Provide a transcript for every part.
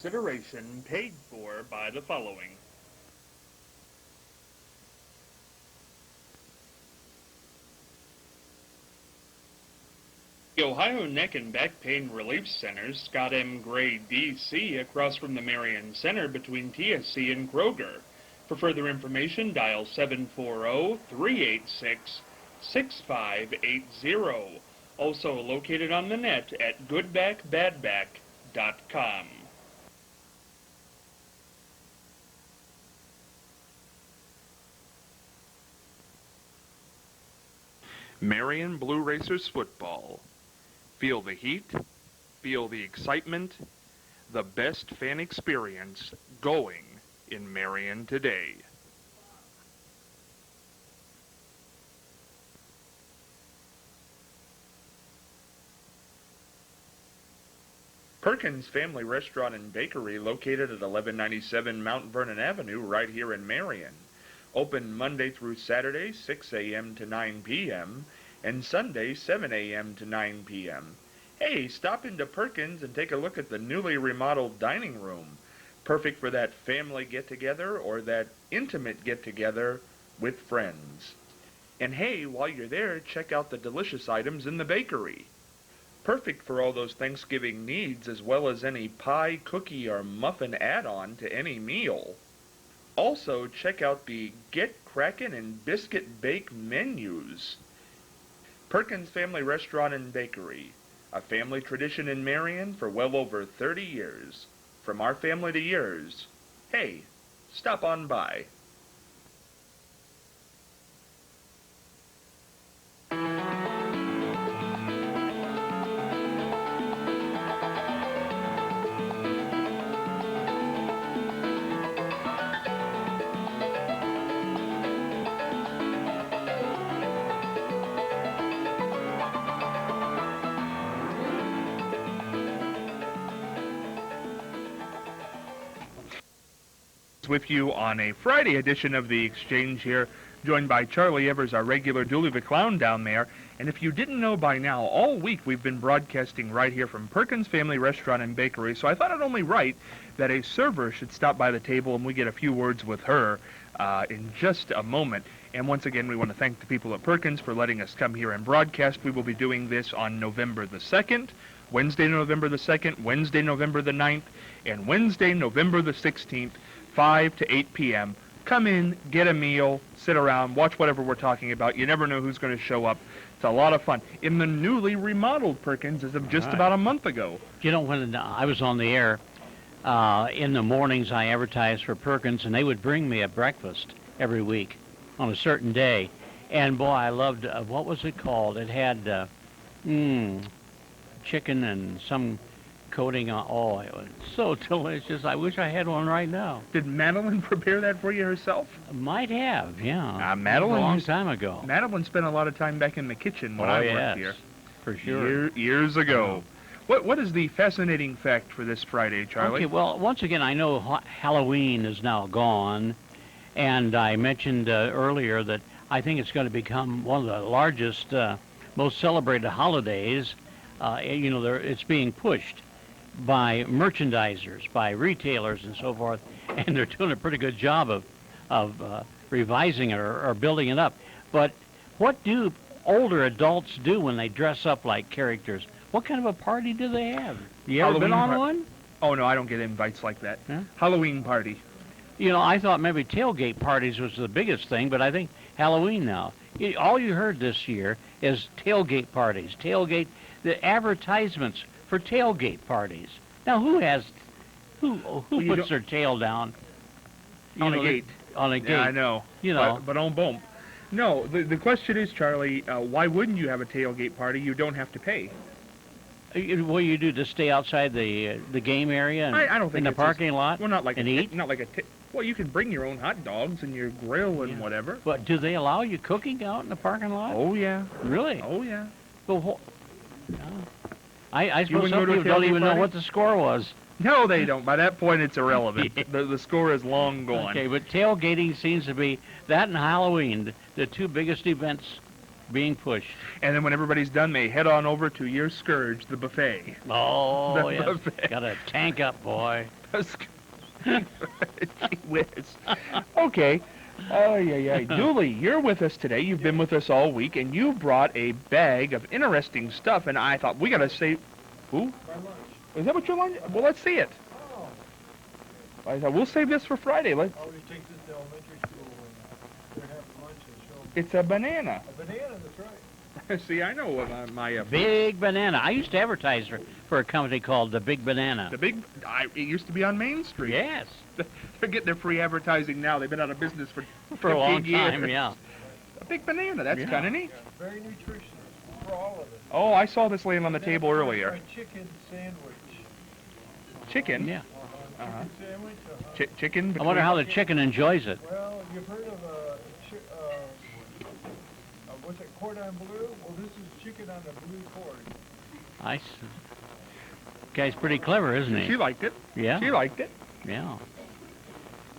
Consideration paid for by the following. The Ohio Neck and Back Pain Relief Center, Scott M. Gray, D.C., across from the Marion Center between TSC and Kroger. For further information, dial 740-386-6580. Also located on the net at goodbackbadback.com. Marion Blue Racers football. Feel the heat, feel the excitement, the best fan experience going in Marion today. Perkins Family Restaurant and Bakery, located at 1197 Mount Vernon Avenue, right here in Marion. Open Monday through Saturday, 6 a.m. to 9 p.m., and Sunday, 7 a.m. to 9 p.m. Hey, stop into Perkins and take a look at the newly remodeled dining room. Perfect for that family get-together or that intimate get-together with friends. And hey, while you're there, check out the delicious items in the bakery. Perfect for all those Thanksgiving needs, as well as any pie, cookie, or muffin add-on to any meal. Also, check out the Get Crackin' and Biscuit Bake menus. Perkins Family Restaurant and Bakery, a family tradition in Marion for well over 30 years. From our family to yours. Hey, stop on by. With you on a Friday edition of The Exchange here, joined by Charlie Evers, our regular Dooley the Clown down there. And if you didn't know by now, all week we've been broadcasting right here from Perkins Family Restaurant and Bakery, so I thought it only right that a server should stop by the table and we get a few words with her in just a moment. And once again, we want to thank the people at Perkins for letting us come here and broadcast. We will be doing this on November the 2nd, Wednesday, November the 2nd, Wednesday, November the 9th, and Wednesday, November the 16th, 5 to 8 p.m. Come in, get a meal, sit around, watch whatever we're talking about. You never know who's going to show up. It's a lot of fun. In the newly remodeled Perkins as of just about a month ago. You know, when I was on the air, in the mornings I advertised for Perkins, and they would bring me a breakfast every week on a certain day. And, boy, I loved, what was it called? It had chicken and some coating on. Oh, it was so delicious. I wish I had one right now. Did Madeline prepare that for you herself? Might have, yeah. Madeline, a long time ago. Madeline spent a lot of time back in the kitchen when I worked here. For sure. Years ago. What is the fascinating fact for this Friday, Charlie? Okay, well, once again, I know Halloween is now gone, and I mentioned earlier that I think it's going to become one of the largest, most celebrated holidays. You know, it's being pushed by merchandisers, by retailers and so forth, and they're doing a pretty good job of revising it or building it up. But what do older adults do when they dress up like characters? What kind of a party do they have? You ever been on one? Oh, no, I don't get invites like that. Huh? Halloween party. You know, I thought maybe tailgate parties was the biggest thing, but I think Halloween now. All you heard this year is tailgate parties, the advertisements for tailgate parties. Now, who puts their tail down On a gate? On a gate. Yeah, I know. You know. But on boom. No, the question is, Charlie, why wouldn't you have a tailgate party? You don't have to pay. What do you do to stay outside the game area and I don't think in the parking lot? Well, not like and eat. Not like well, you can bring your own hot dogs and your grill and whatever. But do they allow you cooking out in the parking lot? Oh yeah. Really? Oh yeah. Well, I suppose some people don't even know what the score was. No, they don't. By that point, it's irrelevant. The score is long gone. Okay, but tailgating seems to be, that and Halloween, the two biggest events being pushed. And then when everybody's done, they head on over to your scourge, the buffet. Oh, The yes. buffet. Got to tank up, boy. Gee whiz. Okay. Oh, yeah. Dooley, you're with us today. You've been with us all week, and you brought a bag of interesting stuff, and I thought, we got to save... Who? My lunch. Is that what your lunch? Well, let's see it. Oh. I thought, we'll save this for Friday. I always take this to elementary school when they're having lunch and show them. It's a banana. A banana, that's right. See, I know what my... Big Banana. I used to advertise for a company called the Big Banana. It used to be on Main Street. Yes. They're getting their free advertising now. They've been out of business for For a long 15 years. time, yeah. A big banana. That's Yeah. kind of neat. Yeah, very nutritious for all of us. Oh, I saw this laying on the And table then earlier. a chicken sandwich. Chicken? Yeah. Uh-huh. Chicken sandwich? Chicken? I wonder how the chicken enjoys it. Well, you've heard of what's it, cordon bleu? Well, this is chicken on a blue cord. Guy's pretty clever, isn't he? She liked it. Yeah. She liked it. Yeah.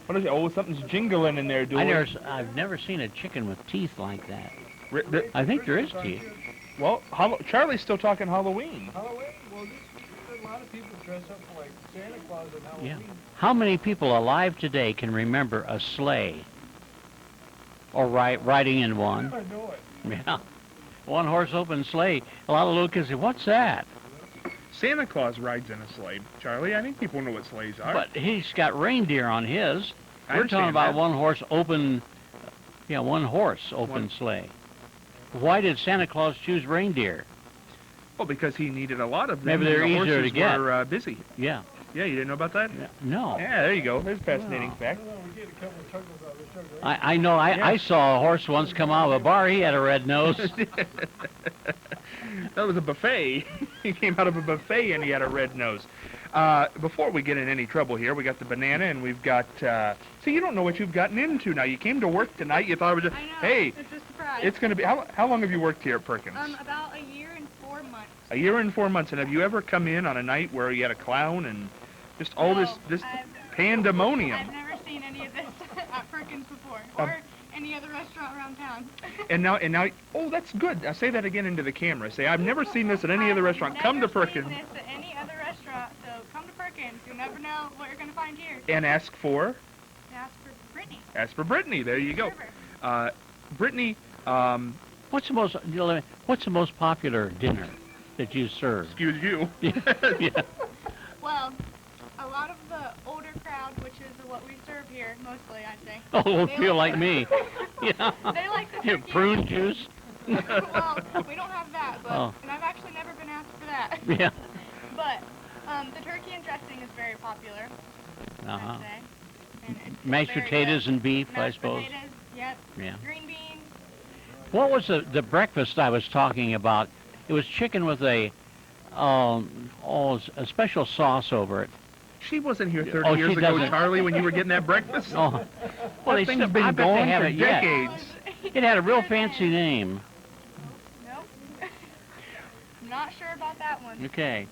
What is it? Oh, something's jingling in there, Dooley. I've never seen a chicken with teeth like that. Ri- I think there is teeth. Well, Charlie's still talking Halloween. Halloween? Well, a lot of people dress up like Santa Claus on Halloween. Yeah. How many people alive today can remember a sleigh? Or riding in one? I know it. Yeah. One horse open sleigh. A lot of little kids say, "What's that?" Santa Claus rides in a sleigh, Charlie. I think people know what sleighs are. But he's got reindeer on his. I We're talking understand about that. one horse open sleigh. Why did Santa Claus choose reindeer? Well, because he needed a lot of them. Maybe and they're the easier to horses get. were busy. Yeah. Yeah, you didn't know about that? Yeah. No. Yeah, there you go. There's a fascinating Wow. fact. Well, we get a couple of chuckles out of this chuckle. I know. I saw a horse once come out of a bar. He had a red nose. That was a buffet. He came out of a buffet and he had a red nose. Before we get in any trouble here, we got the banana and we've got... see, you don't know what you've gotten into now. You came to work tonight. You thought it was just... I know. Hey, It's a surprise. it's going to be... How long have you worked here at Perkins? About a year and 4 months. A year and 4 months. And have you ever come in on a night where you had a clown and just all No, this I've pandemonium? never seen any of this at Perkins before, or any other restaurant around town. And now, oh, that's good. I'll say that again into the camera. Say, I've never seen this at any other restaurant. Come to Perkins. I've never seen this at any other restaurant, so come to Perkins. You'll never know what you're going to find here. And ask for? Ask for Brittany. Ask for Brittany. There you go. Server. Brittany, What's the most popular dinner that you serve? excuse you. Yeah. Well, a lot of the older crowd, which is what we serve here mostly, I'd say. Oh, They feel like- like me. Yeah. They like the Yeah, turkey. prune juice. Well, we don't have that, but Oh. and I've actually never been asked for that. Yeah. But the turkey and dressing is very popular, Uh-huh. I'd say. And it's Mashed very potatoes good. and beef, I Mashed suppose. potatoes, yep. Yeah. Green beans. What was the breakfast I was talking about? It was chicken with a special sauce over it. She wasn't here 30 Oh, years she ago, doesn't. Charlie, when you were getting that breakfast. Oh, well, That thing's I been bet they going for haven't yet. decades. It had a real fancy name. Nope. Not sure about that one. Okay.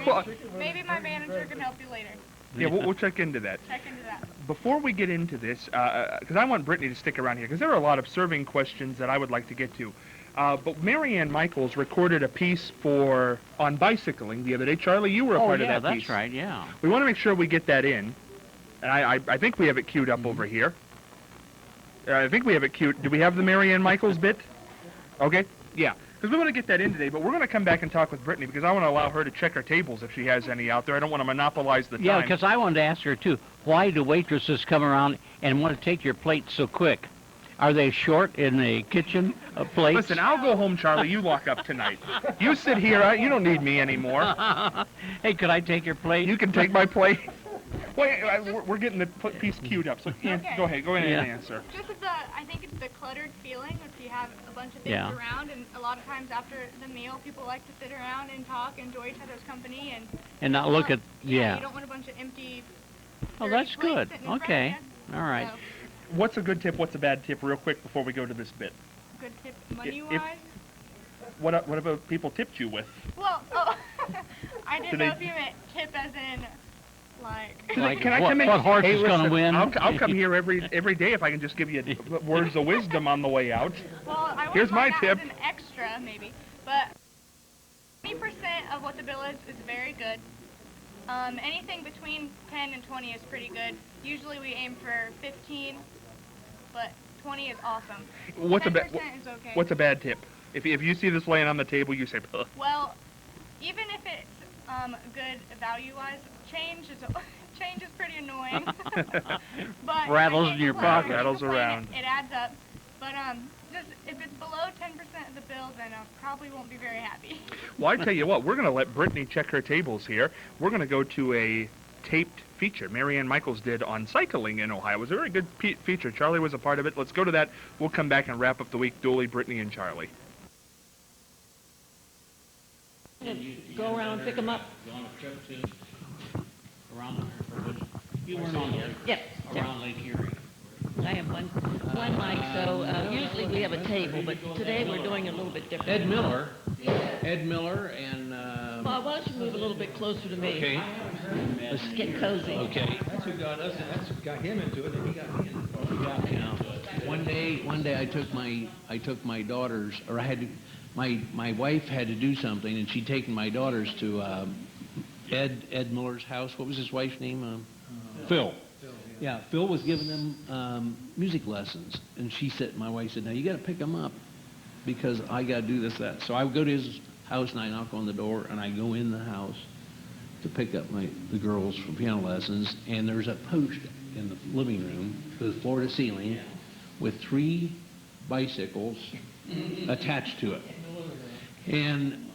Well, Maybe my manager can help you later. yeah, we'll check into that. Check into that. Before we get into this, because I want Brittany to stick around here, because there are a lot of serving questions that I would like to get to. But Marianne Michaels recorded a piece on bicycling the other day. Charlie, you were a part of that piece. That's right, yeah. We want to make sure we get that in. And I think we have it queued up over here. I think we have it queued. Do we have the Marianne Michaels bit? Okay, yeah. Because we want to get that in today, but we're going to come back and talk with Brittany because I want to allow her to check her tables if she has any out there. I don't want to monopolize the time. Yeah, because I wanted to ask her, too, why do waitresses come around and want to take your plate so quick? Are they short in the kitchen plates? Listen, I'll go home, Charlie. You lock up tonight. You sit here. You don't need me anymore. Hey, could I take your plate? You can take my plate. Wait, we're getting the piece queued up. So Okay. go ahead and Yeah. answer. Just I think it's the cluttered feeling if you have a bunch of things Yeah. around, and a lot of times after the meal, people like to sit around and talk, enjoy each other's company, And not look at, You yeah. don't want a bunch of empty. Oh, dirty that's plates good. sitting in front of Okay. you. All right. So, What's a good tip? What's a bad tip? Real quick before we go to this bit. good tip, money-wise. What have people tipped you with? Well, oh, I Do didn't they- know if you meant tip as in, like. Like, Can I what- come in? what horse Hey, is gonna listen, win? I'll come here every day if I can just give you words of wisdom on the way out. Well, I wouldn't Here's my mind that tip. as an extra, maybe, but 20% of what the bill is very good. Anything between 10 and 20 is pretty good. Usually we aim for 15, but 20 is awesome. What's 10% is okay. what's a bad tip? If you see this laying on the table, you say, "Ugh." Well, even if it's good value-wise, change is pretty annoying. But Rattles in your pocket. Rattles around. It adds up. But just if it's below 10% of the bill, then I probably won't be very happy. Well, I tell you what, we're going to let Brittany check her tables here. We're going to go to a taped feature Marianne Michaels did on cycling in Ohio. It was a very good feature. Charlie was a part of it. Let's go to that. We'll come back and wrap up the week. Dooley, Brittany, and Charlie. Go around and pick them up. On a trip to around you weren't on there. Yep. Around Lake Erie. I have one mic, so usually we have a table, but today we're doing a little bit different. Ed Miller and... Bob, why don't you move a little bit closer to me? Okay. Let's get cozy. Okay. That's who got us, that's who got him into it, and he got me into it. One day I took my daughters, or I had to, my wife had to do something, and she'd taken my daughters to Ed Miller's house. What was his wife's name? Phil. Yeah, Phil was giving them music lessons, and my wife said, now you got to pick them up because I got to do this, that. So I would go to his house and I knock on the door and I go in the house to pick up the girls for piano lessons, and there's a post in the living room, the floor to ceiling, with 3 bicycles attached to it. And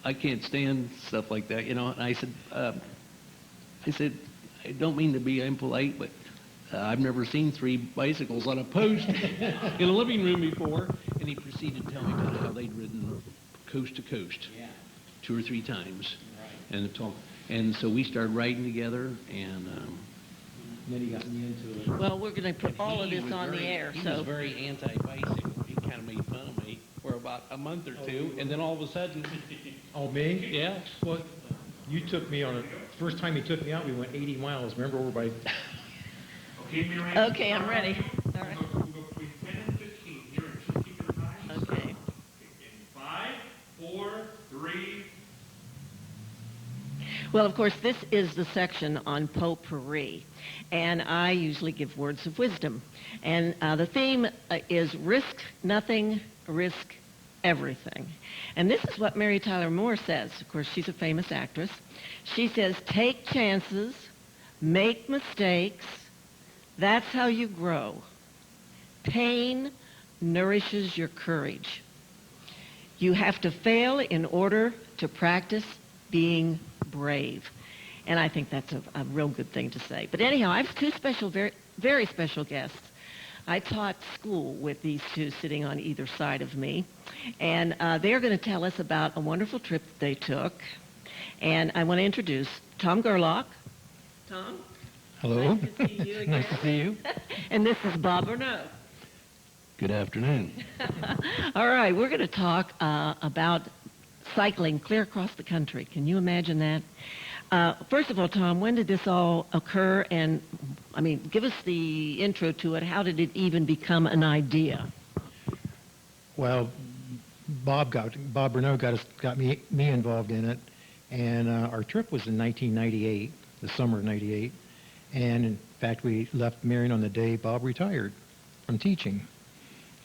I can't stand stuff like that, you know. And I said, I don't mean to be impolite, but I've never seen 3 bicycles on a post in a living room before. And he proceeded to tell me about how they'd ridden coast to coast 2 or 3 times. And so we started riding together, and then he got me into it. Well, we're going to put all of this on the air, He so... was very anti-bicycle. He kind of made fun of me for about a month or two, and then all of a sudden... Oh, me? Yeah. Well, you took me on first time you took me out, we went 80 miles. Remember, over by... Okay, Marianne. Okay, I'm ready. All right. We'll go between 10 and 15 here, and just keep your time. Okay. In 5, 4, 3... Well, of course, this is the section on potpourri, and I usually give words of wisdom. And the theme is risk nothing, risk everything. And this is what Mary Tyler Moore says. Of course, she's a famous actress. She says, take chances, make mistakes. That's how you grow. Pain nourishes your courage. You have to fail in order to practice being brave. And I think that's a real good thing to say. But anyhow, I have 2 special, very, very special guests. I taught school with these 2 sitting on either side of me. And they're going to tell us about a wonderful trip that they took. And I want to introduce Tom Gerlach. Tom? Hello. Nice to see you again. Nice to see you. And this is Bob Renaud. Good afternoon. All right, we're going to talk about cycling clear across the country. Can you imagine that? First of all, Tom, when did this all occur? And, I mean, give us the intro to it. How did it even become an idea? Well, Bob Renaud got me involved in it, and our trip was in 1998, the summer of '98, and in fact we left Marion on the day Bob retired from teaching,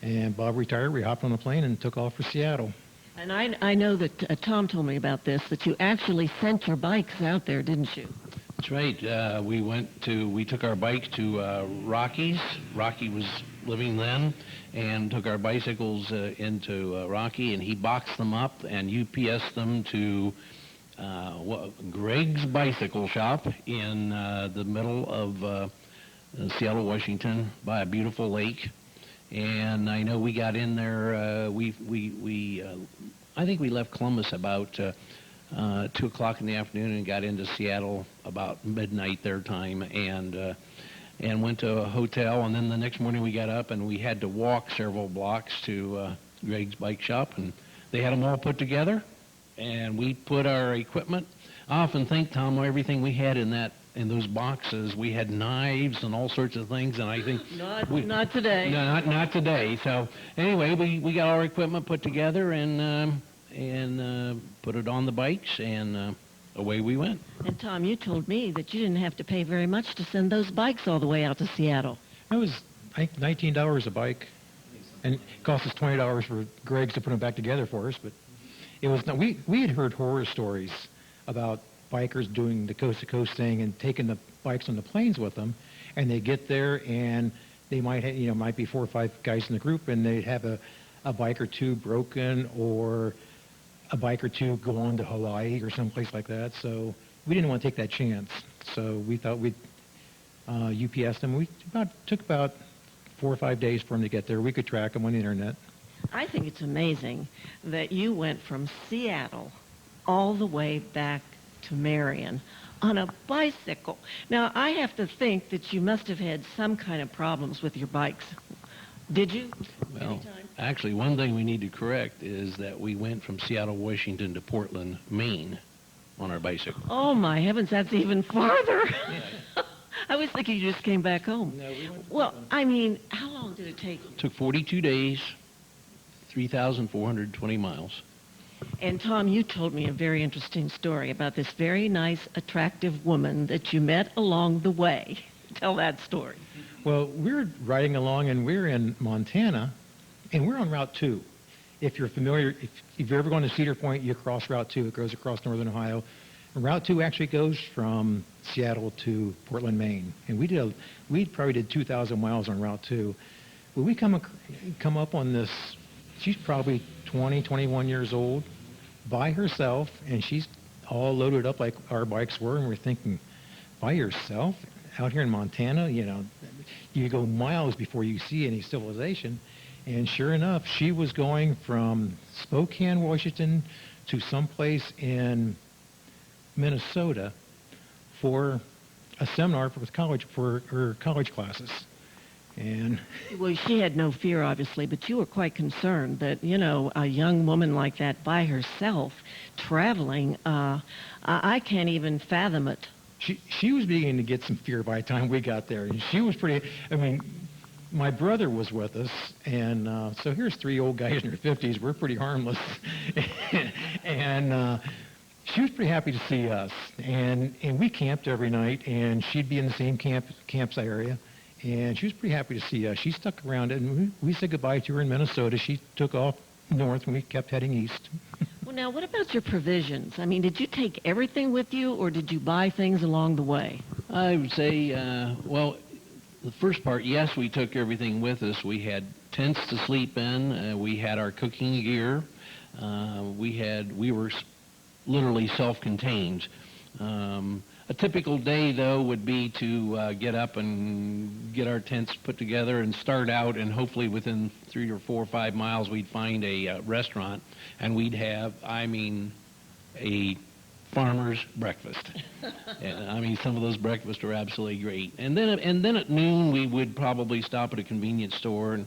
and Bob retired. We hopped on the plane and took off for Seattle. And I know that Tom told me about this, that you actually sent your bikes out there, didn't you? That's right. We took our bike to Rocky's. Rocky was living then, and took our bicycles into Rocky, and he boxed them up and UPS them to Greg's Bicycle Shop in the middle of Seattle, Washington, by a beautiful lake. And I know we got in there. I think we left Columbus about 2 o'clock in the afternoon and got into Seattle about midnight their time, and went to a hotel. And then the next morning we got up and we had to walk several blocks to Greg's Bike Shop, and they had them all put together. And we put our equipment. I often think, Tom, everything we had in those boxes, we had knives and all sorts of things, and I think... Not today. No, not today. So anyway, we got our equipment put together and put it on the bikes, and away we went. And Tom, you told me that you didn't have to pay very much to send those bikes all the way out to Seattle. It was, I think, $19 a bike, and it cost us $20 for Greg's to put them back together for us. But it was we had heard horror stories about bikers doing the coast-to-coast thing and taking the bikes on the planes with them, and they get there and they might have, might be 4 or 5 guys in the group, and they'd have a bike or two broken or a bike or two go on to Hawaii or someplace like that. So we didn't want to take that chance. So we thought we'd UPS them. Took about 4 or 5 days for them to get there. We could track them on the internet. I think it's amazing that you went from Seattle all the way back to Marion on a bicycle. Now, I have to think that you must have had some kind of problems with your bikes. Did you? Well, Anytime? actually, one thing we need to correct is that we went from Seattle, Washington to Portland, Maine on our bicycle. Oh, my heavens, that's even farther. I was thinking you just came back home. No, we went to Well, Portland. I mean, how long did it take you? It took 42 days, 3,420 miles. And Tom, you told me a very interesting story about this very nice, attractive woman that you met along the way. Tell that story. Well, we're riding along, and we're in Montana, and we're on Route 2. If you're familiar, if you're ever going to Cedar Point, you cross Route 2. It goes across northern Ohio. And Route 2 actually goes from Seattle to Portland, Maine. And we probably did 2,000 miles on Route 2. When we come up on this, she's probably 20, 21 years old, by herself, and she's all loaded up like our bikes were, and we're thinking, by yourself out here in Montana, you go miles before you see any civilization. And sure enough, she was going from Spokane, Washington, to someplace in Minnesota for a seminar for her college classes. And Well, she had no fear, obviously, but you were quite concerned that, a young woman like that by herself traveling, I can't even fathom it. she was beginning to get some fear by the time we got there. And she was my brother was with us, and so here's 3 old guys in their 50s. We're pretty harmless. And she was pretty happy to see us. And we camped every night, and she'd be in the same campsite area. And she was pretty happy to see us. She stuck around, and we said goodbye to her in Minnesota. She took off north, and we kept heading east. Well, now, what about your provisions? I mean, did you take everything with you, or did you buy things along the way? I would say, the first part, yes, we took everything with us. We had tents to sleep in. We had our cooking gear. We were literally self-contained. A typical day, though, would be to get up and get our tents put together and start out, and hopefully within 3 or 4 or 5 miles, we'd find a restaurant, and we'd have, a farmer's breakfast. And, some of those breakfasts are absolutely great. And then at noon, we would probably stop at a convenience store, and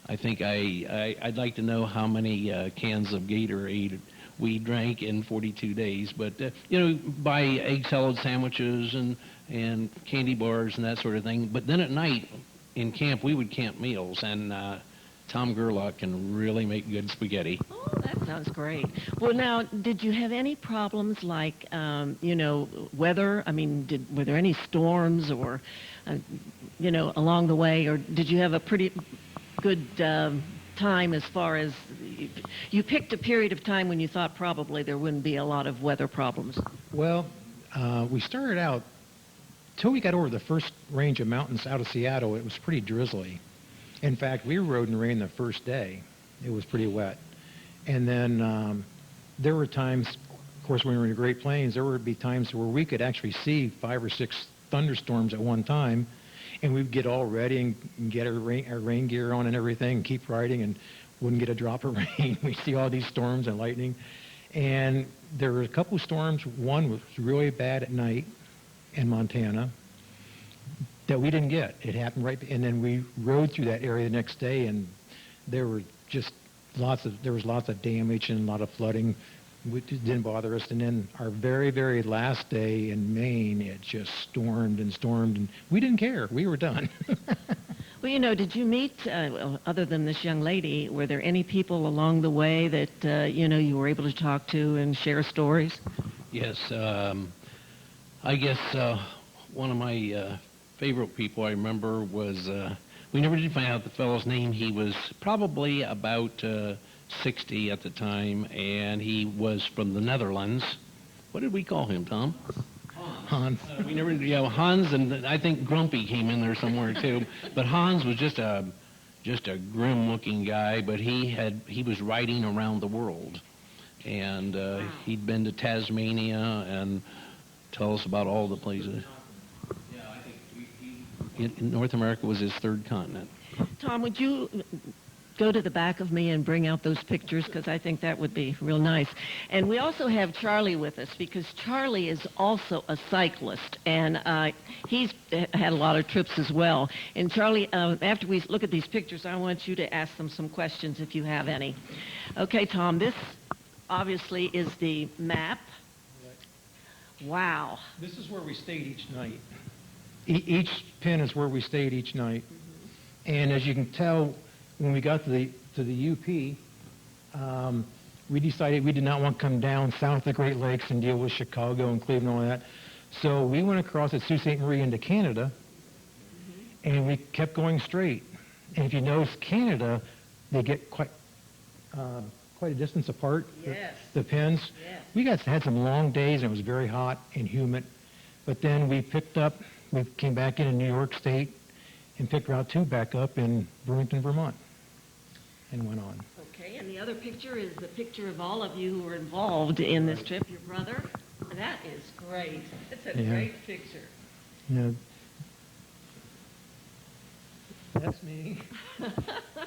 I think I'd like to know how many cans of Gatorade we drank in 42 days, but buy egg salad sandwiches and candy bars and that sort of thing. But then at night in camp, we would camp meals, and Tom Gerlach can really make good spaghetti. Oh, that sounds great. Well, now, did you have any problems like, weather? I mean, were there any storms or, along the way, or did you have a pretty good time as far as you picked a period of time when you thought probably there wouldn't be a lot of weather problems? Well, we started out, till we got over the first range of mountains out of Seattle, it was pretty drizzly. In fact, we rode in the rain the first day. It was pretty wet. And then there were times, of course, when we were in the Great Plains, there would be times where we could actually see 5 or 6 thunderstorms at one time, and we'd get all ready and get our rain gear on and everything and keep riding and wouldn't get a drop of rain. We'd see all these storms and lightning. And there were a couple of storms. One was really bad at night in Montana that we didn't get. It happened right, and then we rode through that area the next day, and there were just lots of damage and a lot of flooding, which didn't bother us. And then our very, very last day in Maine, it just stormed, and we didn't care. We were done. Well, did you meet, other than this young lady, were there any people along the way that, you were able to talk to and share stories? Yes, I guess one of my favorite people I remember was, we never did find out the fellow's name. He was probably about 60 at the time, and he was from the Netherlands. What did we call him, Tom? Hans. We never, yeah, Hans, and I think Grumpy came in there somewhere too. But Hans was just a grim-looking guy, but he was riding around the world, and he'd been to Tasmania and tell us about all the places. Yeah, I think North America was his third continent. Tom, would you go to the back of me and bring out those pictures, because I think that would be real nice. And we also have Charlie with us, because Charlie is also a cyclist, and he's had a lot of trips as well. And Charlie, after we look at these pictures, I want you to ask them some questions if you have any. Okay, Tom, this obviously is the map. Wow. This is where we stayed each night. Each pin is where we stayed each night. And as you can tell, when we got to the UP, we decided we did not want to come down south of the Great Lakes and deal with Chicago and Cleveland and all that. So we went across at Sault Ste. Marie into Canada, and we kept going straight. And if you notice, Canada, they get quite a distance apart. Yes. The pins. Yes. We had some long days, and it was very hot and humid. But then we came back into New York State and picked Route 2 back up in Burlington, Vermont, and went on. Okay, and the other picture is the picture of all of you who were involved in this trip. Your brother. That is great. It's a great picture. You know, that's me.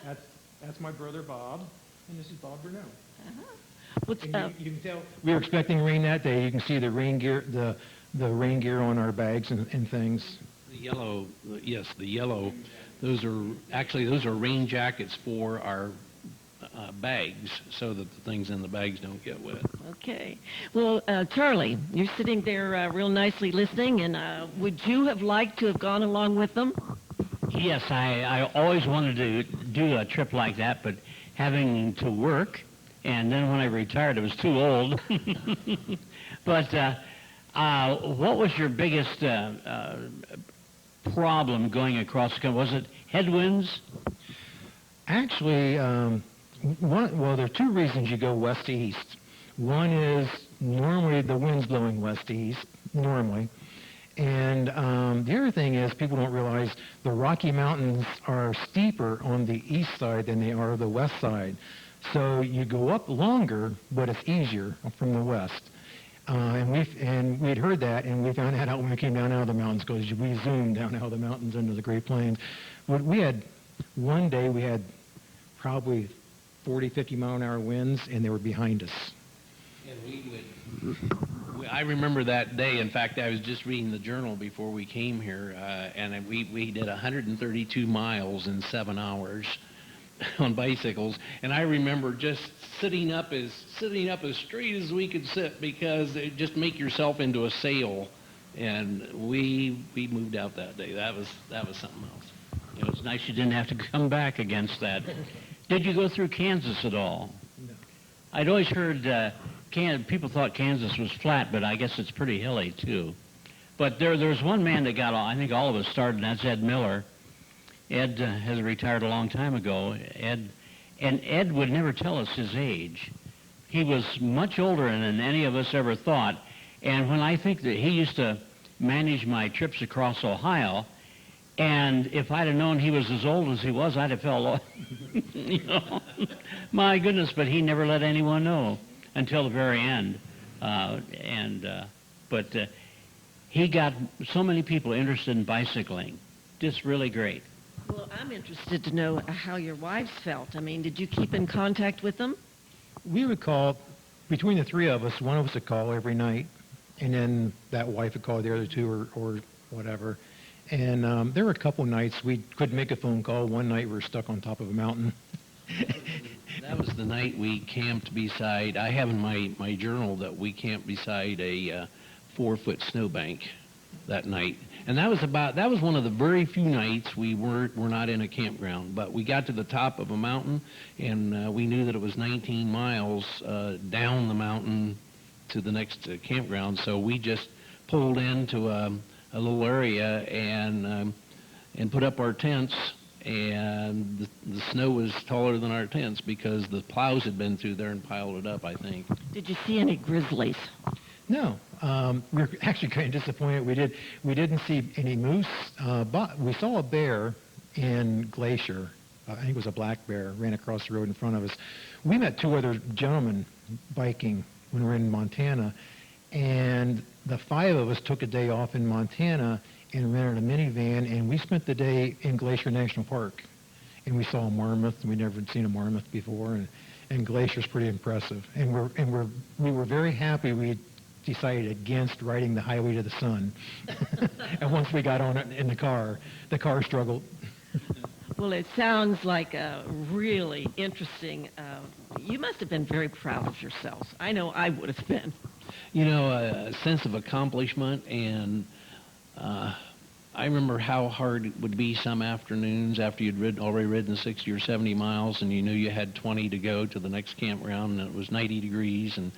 that's my brother Bob, and this is Bob Bruneau. What's And you can tell we were expecting rain that day. You can see the rain gear, the rain gear on our bags and things. The yellow, yes, the yellow. Those are rain jackets for our bags, so that the things in the bags don't get wet. Okay. Well, Charlie, you're sitting there real nicely listening, and would you have liked to have gone along with them? Yes, I always wanted to do a trip like that, but having to work, and then when I retired, I was too old. But what was your biggest problem going across the country? Was it headwinds? Actually, there are two reasons you go west to east. One is normally the wind's blowing west to east, normally. And the other thing is people don't realize the Rocky Mountains are steeper on the east side than they are the west side. So you go up longer, but it's easier from the west. And we'd heard that, and we found that out when we came down out of the mountains, because we zoomed down out of the mountains into the Great Plains. But one day we had probably 40, 50 mile an hour winds, and they were behind us. And I remember that day. In fact, I was just reading the journal before we came here, and we did 132 miles in 7 hours on bicycles. And I remember just sitting up as straight as we could sit, because it just make yourself into a sail. And we moved out that day. That was something else. It was nice you didn't have to come back against that. Did you go through Kansas at all? No. I'd always heard people thought Kansas was flat, but I guess it's pretty hilly too. But there's one man that got I think all of us started, and that's Ed Miller. Ed has retired a long time ago. Ed would never tell us his age. He was much older than any of us ever thought. And when I think that he used to manage my trips across Ohio, and if I'd have known he was as old as he was, I'd have felt, my goodness, but he never let anyone know until the very end. But he got so many people interested in bicycling. Just really great. Well, I'm interested to know how your wives felt. I mean, did you keep in contact with them? We would call, between the three of us, one of us would call every night, and then that wife would call the other two or whatever. And there were a couple nights we couldn't make a phone call. One night we were stuck on top of a mountain. That was the night we camped beside, I have in my journal that we camped beside a 4-foot snowbank that night. And that was one of the very few nights we were not in a campground. But we got to the top of a mountain, and we knew that it was 19 miles down the mountain to the next campground. So we just pulled into a little area and put up our tents. And the snow was taller than our tents because the plows had been through there and piled it up, I think. Did you see any grizzlies? No, we were actually kind of disappointed. We didn't see any moose, but we saw a bear in Glacier. I think it was a black bear, ran across the road in front of us. We met two other gentlemen biking when we were in Montana, and the five of us took a day off in Montana and rented a minivan, and we spent the day in Glacier National Park. And we saw a marmoth, and we'd never seen a marmoth before, and Glacier's pretty impressive. And we were very happy we decided against riding the Highway to the Sun. And once we got on it in the car struggled. Well, it sounds like a really interesting, you must have been very proud of yourselves. I know I would have been. You know, a sense of accomplishment, and I remember how hard it would be some afternoons after you'd already ridden 60 or 70 miles and you knew you had 20 to go to the next campground, and it was 90 degrees. And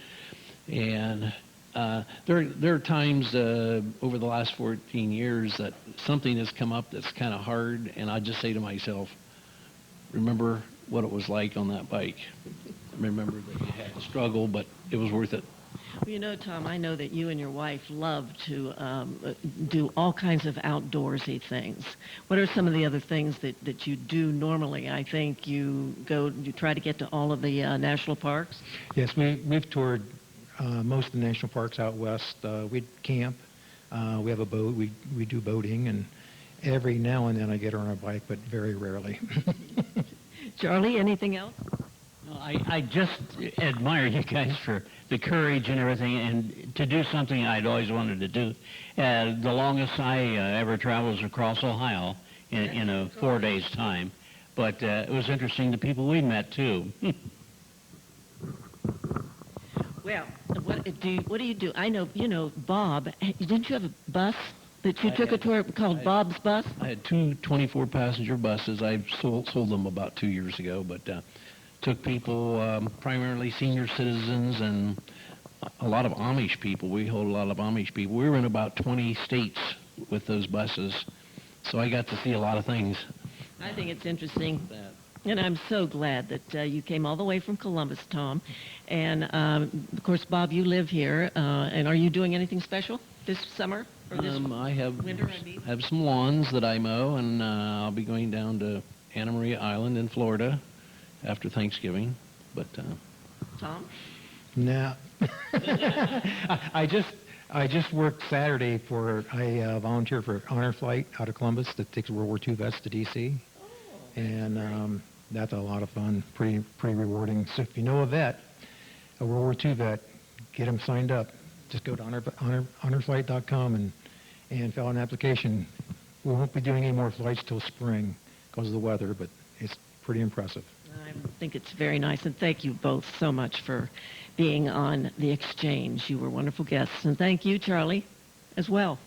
there are times over the last 14 years that something has come up that's kind of hard, and I just say to myself, remember what it was like on that bike. Remember that you had to struggle, but it was worth it. Well, you know, Tom, I know that you and your wife love to do all kinds of outdoorsy things. What are some of the other things that you do normally? I think you try to get to all of the national parks? Yes, we've toured most of the national parks out west. We camp. We have a boat. We do boating, and every now and then I get on a bike, but very rarely. Charlie, anything else? I just admire you guys for the courage and everything, and to do something I'd always wanted to do. The longest I ever traveled was across Ohio in a 4 days' time. But it was interesting, the people we met, too. Well, what do you do? I know, you know, Bob, didn't you have a bus that you took a tour called Bob's Bus? I had two 24-passenger buses. I sold them about 2 years ago, but took people, primarily senior citizens and a lot of Amish people. We hold a lot of Amish people. We were in about 20 states with those buses, so I got to see a lot of things. I think it's interesting. And I'm so glad that you came all the way from Columbus, Tom. And, of course, Bob, you live here. And are you doing anything special this summer? Or this I have winter, I mean? have some lawns that I mow, and I'll be going down to Anna Maria Island in Florida after Thanksgiving. But Tom? No. I just worked Saturday I volunteer for Honor Flight out of Columbus that takes World War II vets to D.C. And that's a lot of fun, pretty rewarding. So if you know a vet, a World War II vet, get them signed up. Just go to honorflight.com and fill out an application. We won't be doing any more flights till spring because of the weather, but it's pretty impressive. I think it's very nice, and thank you both so much for being on The Exchange. You were wonderful guests, and thank you, Charlie, as well.